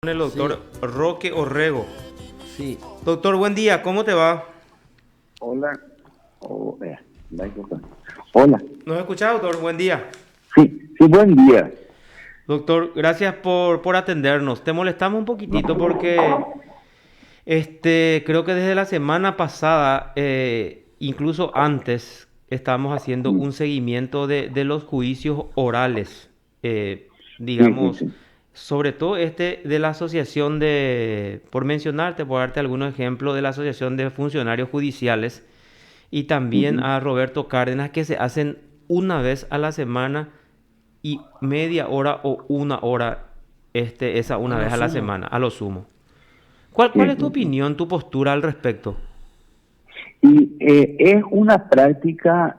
El Sí, doctor Roque Orrego. sí. Doctor, buen día, ¿cómo te va? Hola. La cosa. Hola. ¿Nos escuchás, doctor? Buen día. Sí, sí, buen día. Doctor, gracias por atendernos. Te molestamos un poquitito porque creo que desde la semana pasada, incluso antes, estamos haciendo Sí, un seguimiento de los juicios orales. sí, sí, Digamos, sí. sobre todo de la asociación por mencionarte, por darte algunos ejemplos, de la Asociación de Funcionarios Judiciales y también Ujú. a Roberto Cárdenas, que se hacen una vez a la semana y media hora o una hora, esa A una lo vez a la sumo. semana, a lo sumo. ¿Cuál Sí, es tu sí, sí. opinión, tu postura al respecto? Y es una práctica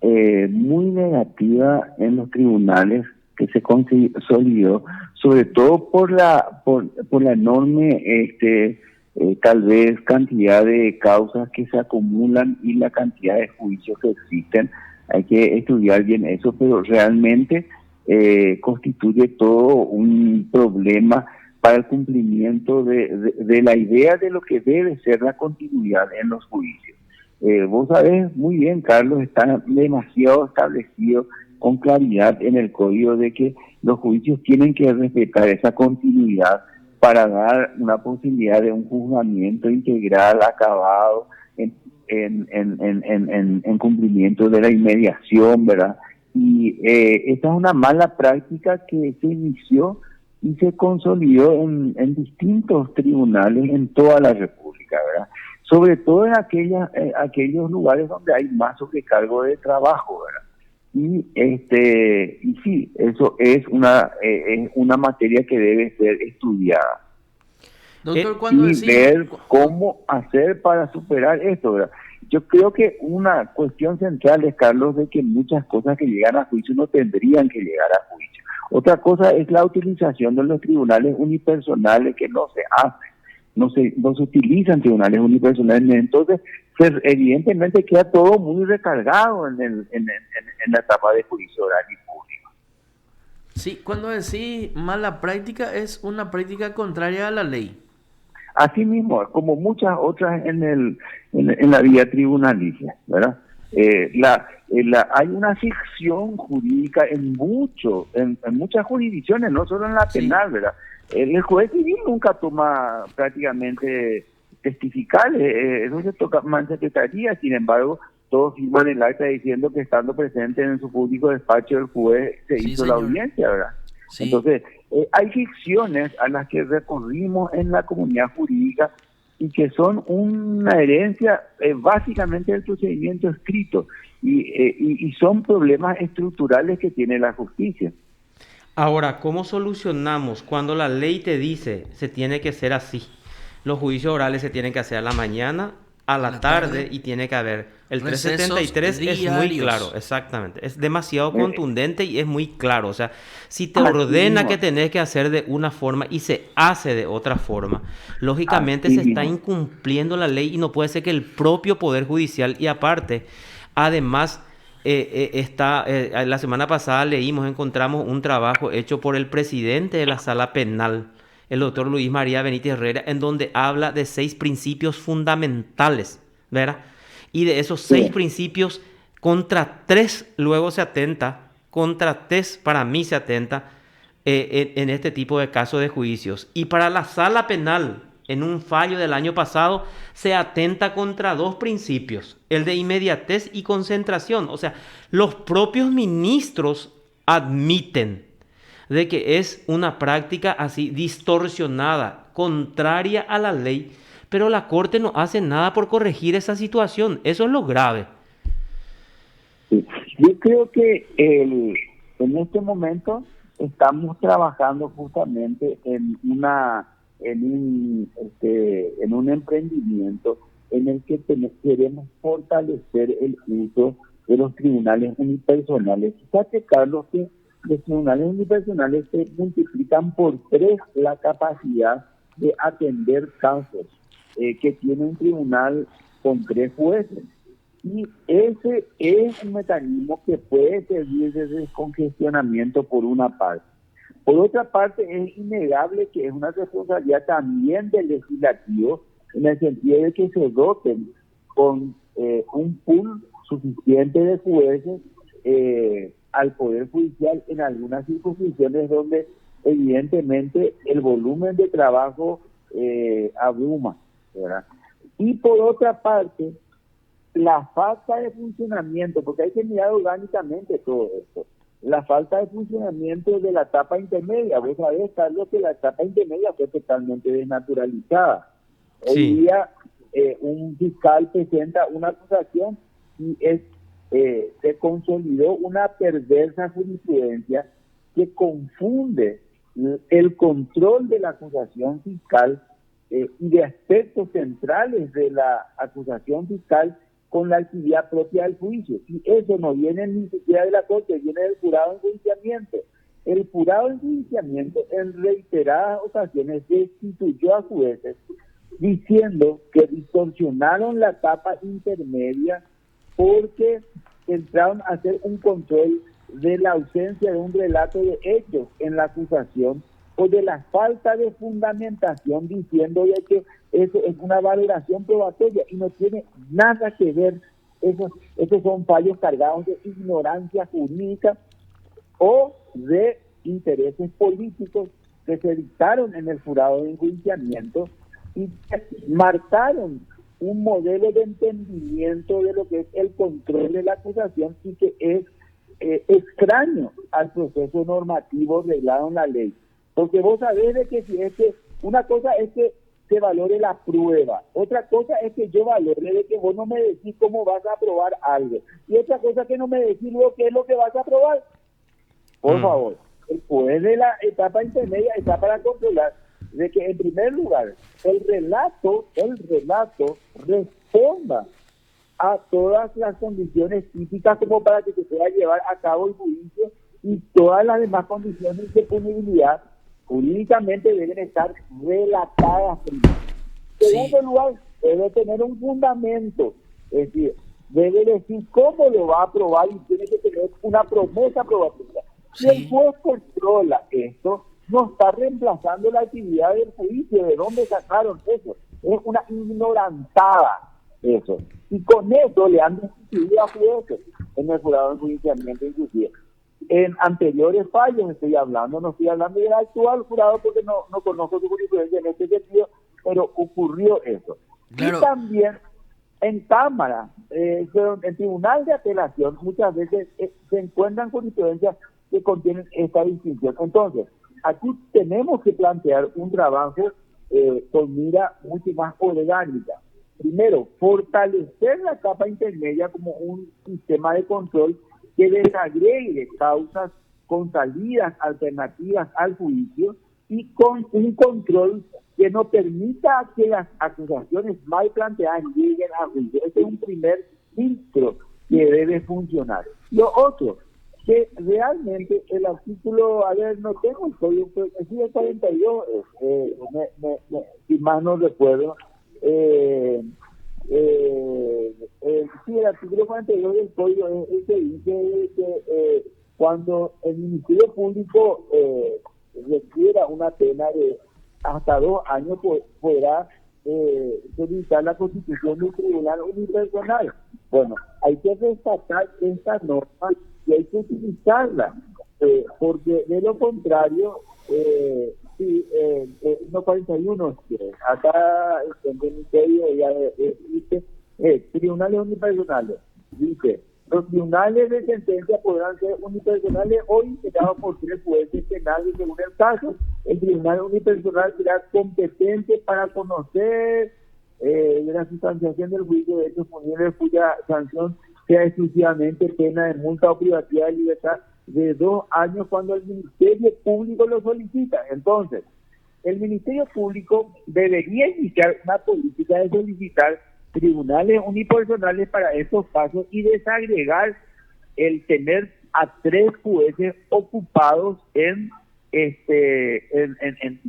muy negativa en los tribunales que se consolidó, sobre todo por la enorme, tal vez, cantidad de causas que se acumulan y la cantidad de juicios que existen. Hay que estudiar bien eso, pero realmente constituye todo un problema para el cumplimiento de la idea de lo que debe ser la continuidad en los juicios. Vos sabés muy bien, Carlos, está demasiado establecido con claridad en el código de que los juicios tienen que respetar esa continuidad para dar una posibilidad de un juzgamiento integral, acabado, en cumplimiento de la inmediación, ¿verdad? Y esta es una mala práctica que se inició y se consolidó en distintos tribunales en toda la República, ¿verdad? Sobre todo en aquellos lugares donde hay más sobrecargo de trabajo, ¿verdad? Y sí, eso es una materia que debe ser estudiada Doctor, cuando y decís, ver cómo hacer para superar esto, ¿verdad? Yo creo que una cuestión central es, Carlos, de que muchas cosas que llegan a juicio no tendrían que llegar a juicio. Otra cosa es la utilización de los tribunales unipersonales que no se hace, no se utilizan tribunales unipersonales, entonces evidentemente queda todo muy recargado en la etapa de juicio oral y público. sí, cuando decís mala práctica es una práctica contraria a la ley. Asimismo, como muchas otras en la vía tribunalicia, ¿verdad? Hay una ficción jurídica en muchas jurisdicciones, no solo en la Sí, penal, ¿verdad? El juez civil nunca toma prácticamente testificar, eso se toca más en secretaría, sin embargo, todos firman el acta diciendo que estando presente en su público despacho el juez se sí, hizo la señor. audiencia, ¿verdad? Sí. Entonces, hay ficciones a las que recurrimos en la comunidad jurídica y que son una herencia básicamente del procedimiento escrito y son problemas estructurales que tiene la justicia. Ahora, ¿cómo solucionamos cuando la ley te dice se tiene que ser así? Los juicios orales se tienen que hacer a la mañana, a A la la tarde tarde, y tiene que haber. El recesos 373 es muy claro, diarios. exactamente. Es demasiado Eh, contundente y es muy claro. O sea, si te así ordena que mismo, tenés que hacer de una forma y se hace de otra forma, lógicamente así se está mismo. incumpliendo la ley y no puede ser que el propio Poder Judicial y aparte, además la semana pasada encontramos un trabajo hecho por el presidente de la Sala Penal, el doctor Luis María Benítez Herrera, en donde habla de 6 principios fundamentales, ¿verdad? Y de esos Sí, 6 principios, contra tres para mí se atenta en este tipo de casos de juicios. Y para la Sala Penal, en un fallo del año pasado, se atenta contra 2 principios, el de inmediatez y concentración. O sea, los propios ministros admiten de que es una práctica así distorsionada, contraria a la ley, pero la Corte no hace nada por corregir esa situación. Eso es lo grave. sí. Yo creo que en este momento estamos trabajando justamente en un emprendimiento en el que queremos fortalecer el uso de los tribunales unipersonales. Fíjate, Carlos, que los tribunales unipersonales se multiplican por tres la capacidad de atender casos que tiene un tribunal con tres jueces. Y ese es un mecanismo que puede servir de descongestionamiento por una parte. Por otra parte, es innegable que es una responsabilidad también del legislativo, en el sentido de que se doten con un pool suficiente de jueces al Poder Judicial en algunas circunscripciones donde evidentemente el volumen de trabajo abruma, ¿verdad? Y por otra parte, la falta de funcionamiento, porque hay que mirar orgánicamente todo esto, la falta de funcionamiento de la etapa intermedia. Vos sabés, Carlos, que la etapa intermedia fue totalmente desnaturalizada. Hoy Sí, día un fiscal presenta una acusación y se consolidó una perversa jurisprudencia que confunde el control de la acusación fiscal y de aspectos centrales de la acusación fiscal con la actividad propia del juicio. Y eso no viene ni siquiera de la Corte, viene del jurado de enjuiciamiento. El jurado de enjuiciamiento en reiteradas ocasiones destituyó a jueces diciendo que distorsionaron la etapa intermedia porque entraron a hacer un control de la ausencia de un relato de hechos en la acusación o de la falta de fundamentación, diciendo de que eso es una valoración probatoria y no tiene nada que ver. Esos son fallos cargados de ignorancia jurídica o de intereses políticos que se dictaron en el jurado de enjuiciamiento y que marcaron un modelo de entendimiento de lo que es el control de la acusación y que es extraño al proceso normativo reglado en la ley. Porque vos sabés de que si es que una cosa es que se valore la prueba, otra cosa es que yo valore de que vos no me decís cómo vas a aprobar algo, y otra cosa que no me decís luego qué es lo que vas a aprobar. Por favor, el poder de la etapa intermedia está para controlar de que en primer lugar el relato responda a todas las condiciones típicas como para que se pueda llevar a cabo el juicio, y todas las demás condiciones de punibilidad jurídicamente deben estar relatadas primero. En segundo lugar, debe tener un fundamento, es decir, debe decir cómo lo va a aprobar y tiene que tener una promesa aprobativa. Si el juez controla esto, no está reemplazando la actividad del juicio. ¿De dónde sacaron eso? Es una ignorantada eso. Y con eso le han destituido a jueces en el jurado de enjuiciamiento inclusive. En anteriores fallos estoy hablando, no estoy hablando del actual jurado porque no conozco su jurisprudencia en este sentido, pero ocurrió eso. Claro. Y también en Cámara, en Tribunal de Apelación, muchas veces se encuentran jurisprudencias que contienen esta distinción. Entonces, aquí tenemos que plantear un trabajo con mira mucho más orgánica. Primero, fortalecer la etapa intermedia como un sistema de control que desagregue causas con salidas alternativas al juicio y con un control que no permita que las acusaciones mal planteadas lleguen a juicio. Ese es un primer filtro que debe funcionar. Lo otro, que realmente el artículo, no tengo el código, pero sí el 42, si más no recuerdo, sí, el artículo 42 del código es el que dice que cuando el Ministerio Público requiera una pena de hasta 2 años, podrá solicitar la constitución de un tribunal unipersonal. Bueno, hay que rescatar esta norma y hay que utilizarla, porque de lo contrario, no 41, acá en el Ministerio ya dice tribunales unipersonales, dice los tribunales de sentencia podrán ser unipersonales o integrados por 3 jueces penales según el caso. El tribunal unipersonal será competente para conocer de la sustanciación del juicio de hechos punibles cuya sanción sea exclusivamente pena de multa o privacidad de libertad de 2 años cuando el Ministerio Público lo solicita. Entonces, el Ministerio Público debería iniciar una política de solicitar tribunales unipersonales para estos casos y desagregar el tener a 3 jueces ocupados en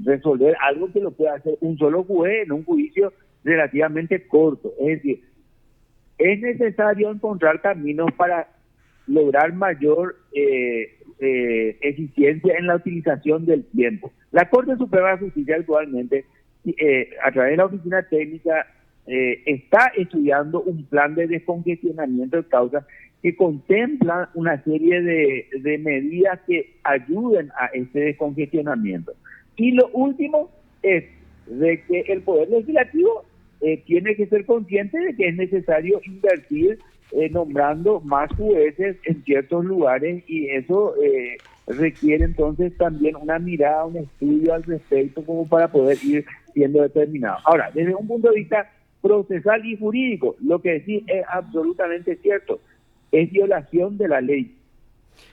resolver algo que lo pueda hacer un solo juez en un juicio relativamente corto. Es decir, es necesario encontrar caminos para lograr mayor eficiencia en la utilización del tiempo. La Corte Suprema de Justicia actualmente, a través de la Oficina Técnica, está estudiando un plan de descongestionamiento de causas que contempla una serie de medidas que ayuden a este descongestionamiento. Y lo último es de que el Poder Legislativo tiene que ser consciente de que es necesario invertir nombrando más jueces en ciertos lugares, y eso requiere entonces también una mirada, un estudio al respecto como para poder ir siendo determinado. Ahora, desde un punto de vista procesal y jurídico, lo que decís es absolutamente cierto, es violación de la ley.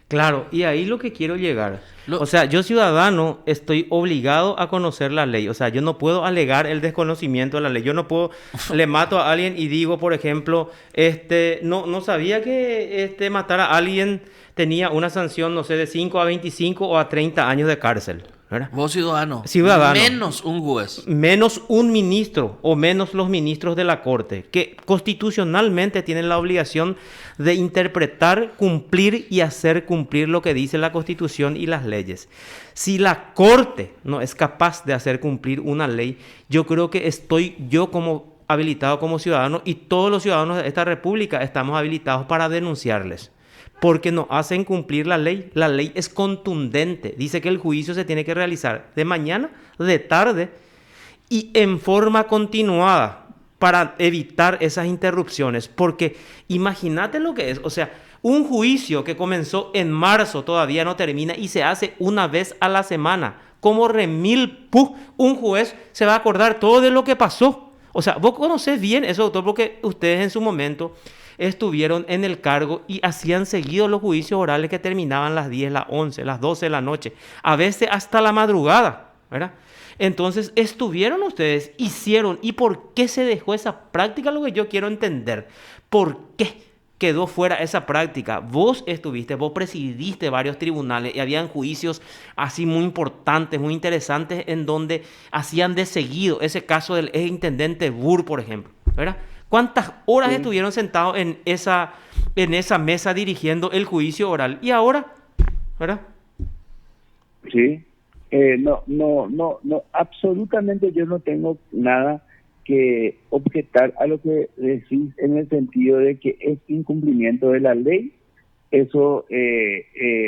Claro, y ahí lo que quiero llegar. O sea, yo ciudadano estoy obligado a conocer la ley. O sea, yo no puedo alegar el desconocimiento de la ley. Yo no puedo, le mato a alguien y digo, por ejemplo, no sabía que matar a alguien tenía una sanción, no sé, de 5 a 25 o a 30 años de cárcel, ¿verdad? Vos ciudadano. Ciudadano. Menos un juez. Menos un ministro o menos los ministros de la Corte, que constitucionalmente tienen la obligación de interpretar, cumplir y hacer cumplir lo que dice la Constitución y las leyes. Si la Corte no es capaz de hacer cumplir una ley, yo creo que estoy yo como habilitado como ciudadano, y todos los ciudadanos de esta república estamos habilitados para denunciarles, porque no hacen cumplir la ley. La ley es contundente. Dice que el juicio se tiene que realizar de mañana, de tarde y en forma continuada para evitar esas interrupciones. Porque imagínate lo que es. O sea, un juicio que comenzó en marzo todavía no termina y se hace una vez a la semana. Como un juez se va a acordar todo de lo que pasó. O sea, vos conocés bien eso, doctor, porque ustedes en su momento estuvieron en el cargo y hacían seguido los juicios orales que terminaban las 10, las 11, las 12 de la noche, a veces hasta la madrugada, ¿verdad? Entonces, estuvieron ustedes, hicieron, ¿y por qué se dejó esa práctica? Lo que yo quiero entender, ¿por qué quedó fuera esa práctica? Vos estuviste, vos presidiste varios tribunales y habían juicios así muy importantes, muy interesantes, en donde hacían de seguido ese caso del ex intendente Burr, por ejemplo, ¿verdad? ¿Cuántas horas estuvieron sentados en esa mesa dirigiendo el juicio oral? Y ahora, ¿verdad? Sí, no, absolutamente yo no tengo nada que objetar a lo que decís, en el sentido de que es incumplimiento de la ley. Eso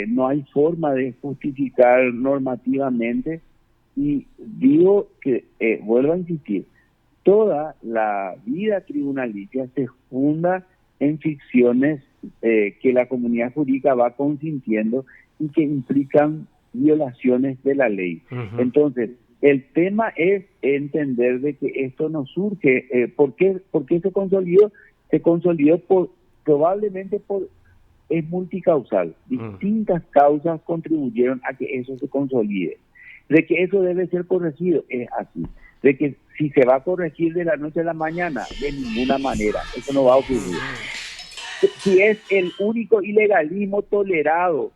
no hay forma de justificar normativamente, y digo que, vuelvo a insistir, toda la vida tribunalicia se funda en ficciones que la comunidad jurídica va consintiendo y que implican violaciones de la ley. Uh-huh. Entonces, el tema es entender de que esto no surge. ¿Por qué se consolidó? Se consolidó probablemente es multicausal. Distintas causas contribuyeron a que eso se consolide. De que eso debe ser corregido, es así. De que si se va a corregir de la noche a la mañana, de ninguna manera, eso no va a ocurrir. Si es el único ilegalismo tolerado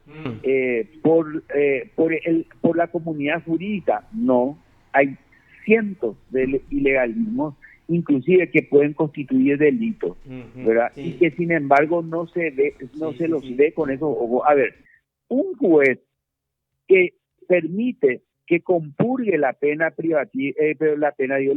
por la comunidad jurídica, no. Hay cientos de ilegalismos, inclusive que pueden constituir delitos, ¿verdad? Sí. Y que sin embargo no se los ve con esos ojos. A ver, un juez que permite que compurgue la pena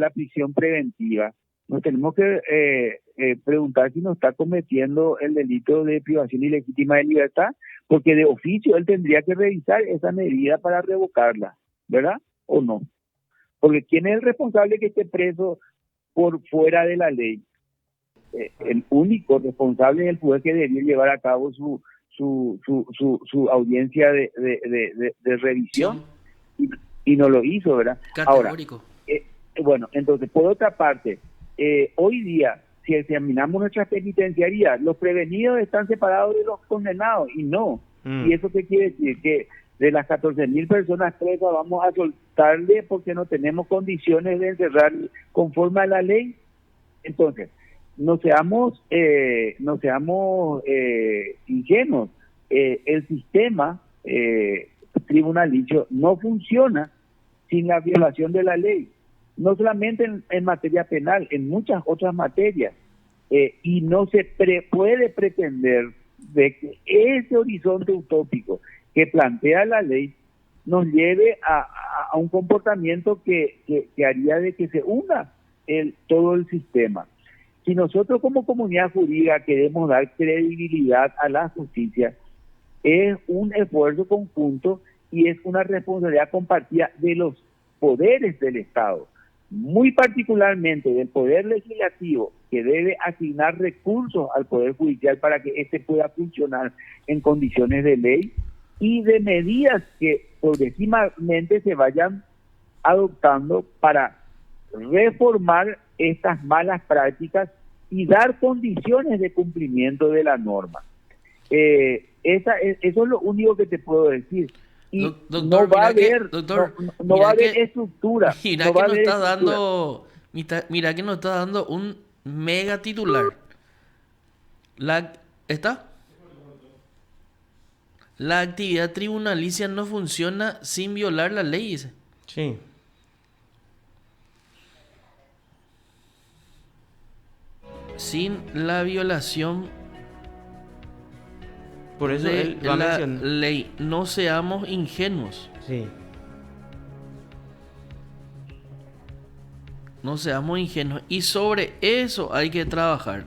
la prisión preventiva, nos tenemos que preguntar si no está cometiendo el delito de privación ilegítima de libertad, porque de oficio él tendría que revisar esa medida para revocarla, ¿verdad? ¿O no? Porque ¿quién es el responsable que esté preso por fuera de la ley? El único responsable es el juez que debería llevar a cabo su audiencia de revisión, y no lo hizo, ¿verdad? Categórico. Ahora, bueno, entonces, por otra parte, hoy día, si examinamos nuestras penitenciarías, los prevenidos están separados de los condenados, y no. ¿Y eso qué quiere decir? Que de las 14.000 personas presas vamos a soltarle porque no tenemos condiciones de encerrar conforme a la ley. Entonces, no seamos ingenuos. El sistema tribunalicio no funciona sin la violación de la ley, no solamente en materia penal, en muchas otras materias, y no se puede pretender de que ese horizonte utópico que plantea la ley nos lleve a un comportamiento que haría de que se hunda todo el sistema. Si nosotros como comunidad jurídica queremos dar credibilidad a la justicia, es un esfuerzo conjunto y es una responsabilidad compartida de los poderes del Estado, muy particularmente del Poder Legislativo, que debe asignar recursos al Poder Judicial para que éste pueda funcionar en condiciones de ley, y de medidas que progresivamente se vayan adoptando para reformar estas malas prácticas y dar condiciones de cumplimiento de la norma. Eso es lo único que te puedo decir. Y Doctor, no va a haber, doctor, no va a haber estructura. Mira no que va a nos haber está estructura. dando, mira que nos está dando un mega titular. ¿Está? La actividad tribunalicia no funciona sin violar la ley, dice. Sí. Sin la violación Por eso de él lo ha la mencionado. ley. No seamos ingenuos. Sí. No seamos ingenuos. Y sobre eso hay que trabajar.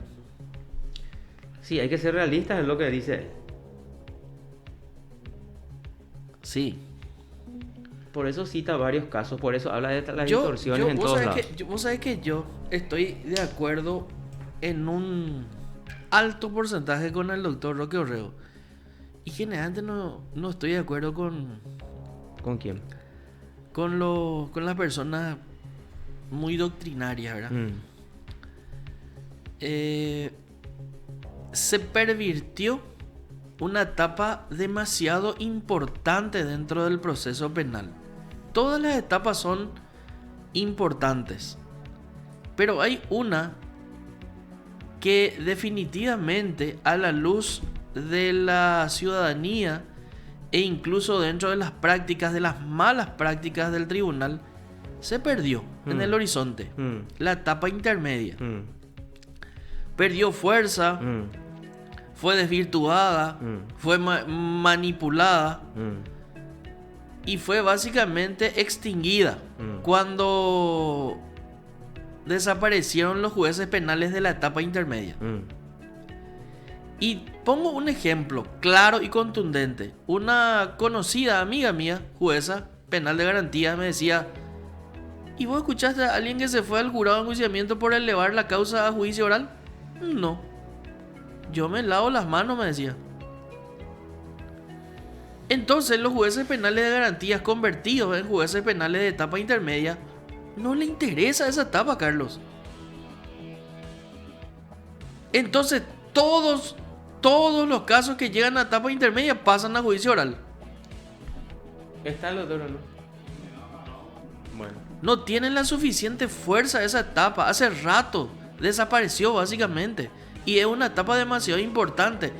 Sí, hay que ser realistas, es lo que dice. Sí. Por eso cita varios casos, por eso habla de las distorsiones en vos todos sabés lados. vos sabés que yo estoy de acuerdo en un alto porcentaje con el doctor Roque Orrego. Y generalmente no estoy de acuerdo con ¿Con quién? con las personas muy doctrinarias, ¿verdad? Se pervirtió una etapa demasiado importante dentro del proceso penal. Todas las etapas son importantes, pero hay una que definitivamente, a la luz de la ciudadanía e incluso dentro de las prácticas, de las malas prácticas del tribunal, se perdió en el horizonte. La etapa intermedia perdió fuerza, fue desvirtuada, fue manipulada y fue básicamente extinguida cuando desaparecieron los jueces penales de la etapa intermedia. Y pongo un ejemplo claro y contundente. Una conocida amiga mía, jueza penal de garantía, me decía: ¿y vos escuchaste a alguien que se fue al jurado de enjuiciamiento por elevar la causa a juicio oral? No. Yo me lavo las manos, me decía. Entonces los jueces penales de garantías convertidos en jueces penales de etapa intermedia, no le interesa esa etapa, Carlos. Entonces todos los casos que llegan a etapa intermedia pasan a juicio oral. Está el otro, ¿no? Bueno. No tienen la suficiente fuerza esa etapa. Hace rato desapareció básicamente. Y es una etapa demasiado importante.